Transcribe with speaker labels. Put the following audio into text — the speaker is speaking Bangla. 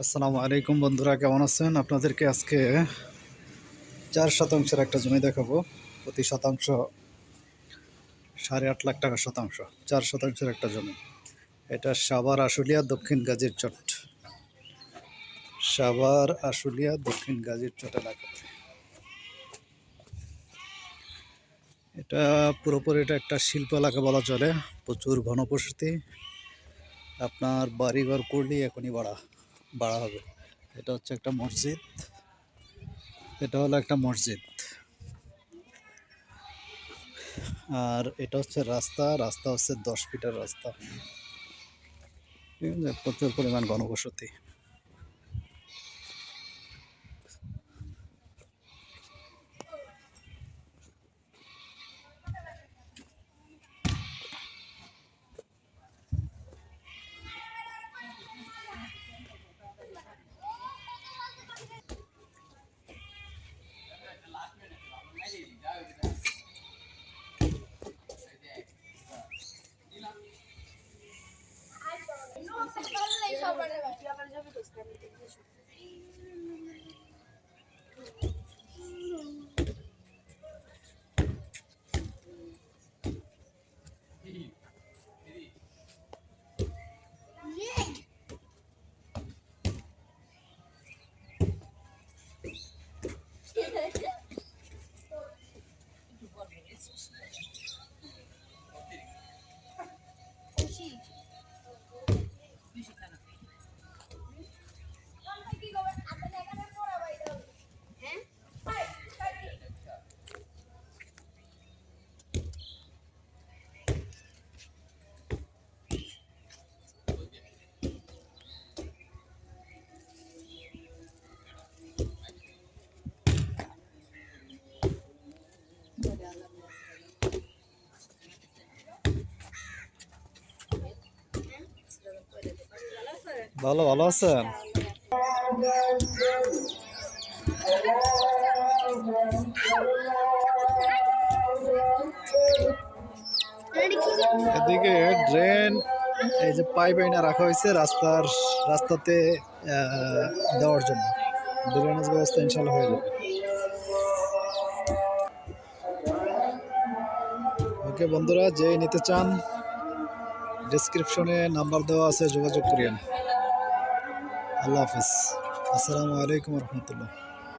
Speaker 1: আসসালামু আলাইকুম বন্ধুরা, কেমন আছেন? আপনাদেরকে আজকে 4 শতাংশের একটা জমি দেখাবো। প্রতি শতাংশ 8.5 লাখ টাকা শতাংশ। 4 শতাংশের একটা জমি। এটা সাভার আশুলিয়া দক্ষিণ গাজীর চট। সাভার আশুলিয়া দক্ষিণ গাজীর চট এলাকাতে এটা পুরোপুরি এটা একটা শিল্প এলাকা বলা চলে। প্রচুর ঘনবসতি। আপনার বাড়িঘর করলেই এখনই বাড়া হবে। এটা হচ্ছে একটা মসজিদ। এটা হলো একটা মসজিদ। আর এটা হচ্ছে রাস্তা হচ্ছে 10 ফিটের রাস্তা। ঠিক আছে, প্রচুর পরিমাণ ঘনবসতি। ভালো ভালো আছেন? এদিকে ড্রেন, এই যে পাইপ এনে রাখা হয়েছে রাস্তাতে দেওয়ার জন্য। ড্রেনেজ ব্যবস্থা ইনশাল্লাহ হয়ে যাবে। ওকে বন্ধুরা, যে নিতে চান ডেসক্রিপশনে নাম্বার দেওয়া আছে, যোগাযোগ করিয়েন। আল্লাহ হাফিজ। আসসালামু আলাইকুম রহমতুল্লাহ।